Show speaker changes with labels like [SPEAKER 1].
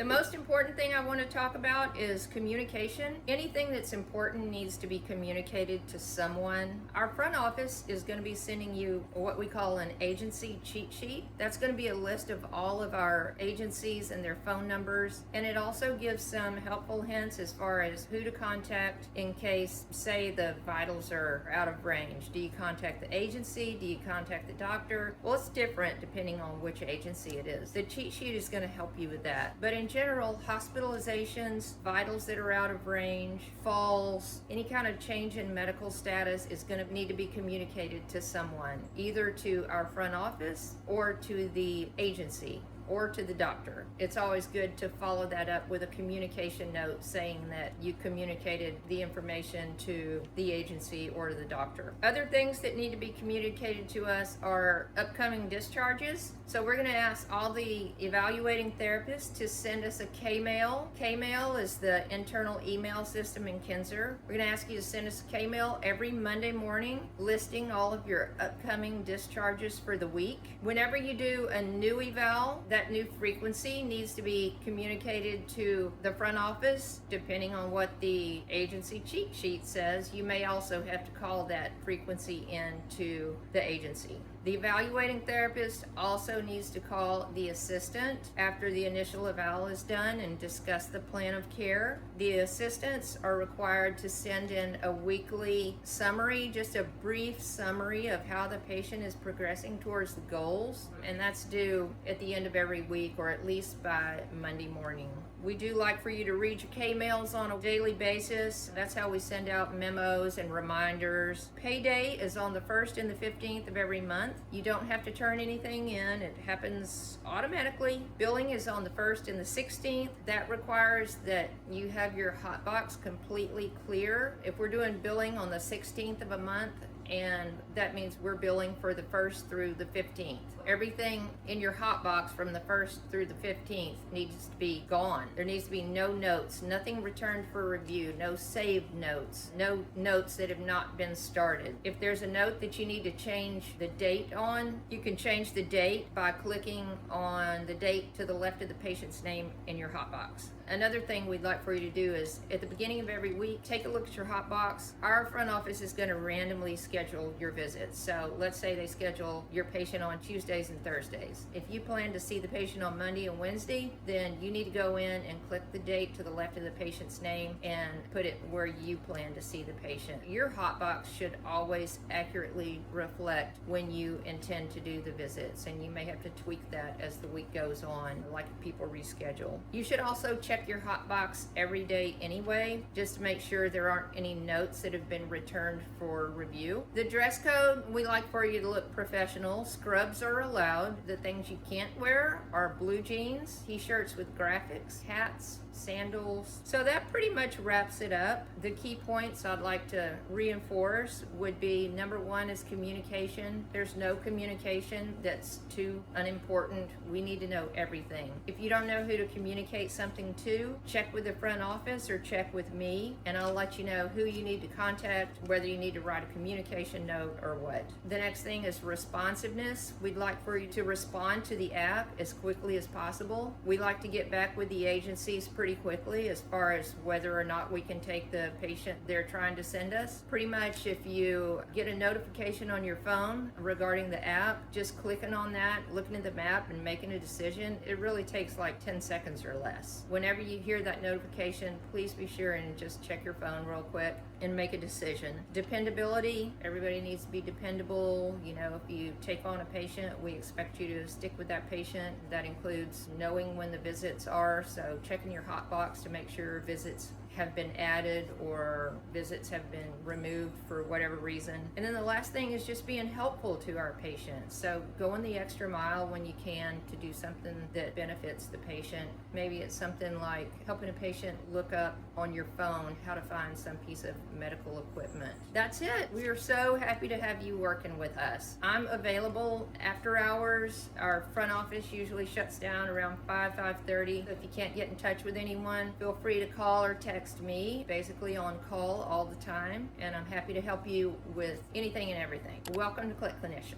[SPEAKER 1] The most important thing I want to talk about is communication. Anything that's important needs to be communicated to someone. Our front office is going to be sending you what we call an agency cheat sheet. That's going to be a list of all of our agencies and their phone numbers, and it also gives some helpful hints as far as who to contact in case, say, the vitals are out of range. Do you contact the agency? Do you contact the doctor? Well, it's different depending on which agency it is. The cheat sheet is going to help you with that. But in general, hospitalizations, vitals that are out of range, falls, any kind of change in medical status is going to need to be communicated to someone, either to our front office or to the agency or to the doctor. It's always good to follow that up with a communication note saying that you communicated the information to the agency or to the doctor. Other things that need to be communicated to us are upcoming discharges. So we're going to ask all the evaluating therapists to send us a K-mail. K-mail is the internal email system in Kinzer. We're going to ask you to send us a K-mail every Monday morning listing all of your upcoming discharges for the week. Whenever you do a new eval, that new frequency needs to be communicated to the front office. Depending on what the agency cheat sheet says, you may also have to call that frequency in to the agency. The evaluating therapist also needs to call the assistant after the initial eval is done and discuss the plan of care. The assistants are required to send in a weekly summary, just a brief summary of how the patient is progressing towards the goals, and that's due at the end of every week or at least by Monday morning. We do like for you to read your K-mails on a daily basis. That's how we send out memos and reminders. Payday is on the 1st and the 15th of every month. You don't have to turn anything in. It happens automatically. Billing is on the 1st and the 16th. That requires that you have your hotbox completely clear. If we're doing billing on the 16th of a month, and that means we're billing for the 1st through the 15th. Everything in your hotbox from the 1st through the 15th needs to be gone. There needs to be no notes, nothing returned for review, no saved notes, no notes that have not been started. If there's a note that you need to change the date on, you can change the date by clicking on the date to the left of the patient's name in your hotbox. Another thing we'd like for you to do is at the beginning of every week, take a look at your hotbox. Our front office is going to randomly schedule your visits. So let's say they schedule your patient on Tuesdays and Thursdays. If you plan to see the patient on Monday and Wednesday, then you need to go in and click the date to the left of the patient's name and put it where you plan to see the patient. Your hotbox should always accurately reflect when you intend to do the visits, and you may have to tweak that as the week goes on, like if people reschedule. You should also check your hotbox every day anyway, just to make sure there aren't any notes that have been returned for review. The dress code, we like for you to look professional. Scrubs are allowed. The things you can't wear are blue jeans, t-shirts with graphics, hats, sandals. So that pretty much wraps it up. The key points I'd like to reinforce would be, number one is communication. There's no communication that's too unimportant. We need to know everything. If you don't know who to communicate something to, check with the front office or check with me, and I'll let you know who you need to contact, whether you need to write a communication note or what. The next thing is responsiveness. We'd like for you to respond to the app as quickly as possible. We like to get back with the agencies pretty quickly as far as whether or not we can take the patient they're trying to send us. Pretty much if you get a notification on your phone regarding the app, just clicking on that, looking at the map and making a decision, it really takes like 10 seconds or less. Whenever you hear that notification, please be sure and just check your phone real quick and make a decision. Dependability, everybody needs to be dependable. You know, if you take on a patient, we expect you to stick with that patient. That includes knowing when the visits are, so checking your hotbox to make sure visits have been added or visits have been removed for whatever reason. And then the last thing is just being helpful to our patients. So going the extra mile when you can to do something that benefits the patient. Maybe it's something like helping a patient look up on your phone how to find some piece of medical equipment. That's it. We are so happy to have you working with us. I'm available after hours. Our front office usually shuts down around 5:30. So if you can't get in touch with anyone, feel free to call or text me, basically on call all the time, and I'm happy to help you with anything and everything. Welcome to Click Clinician.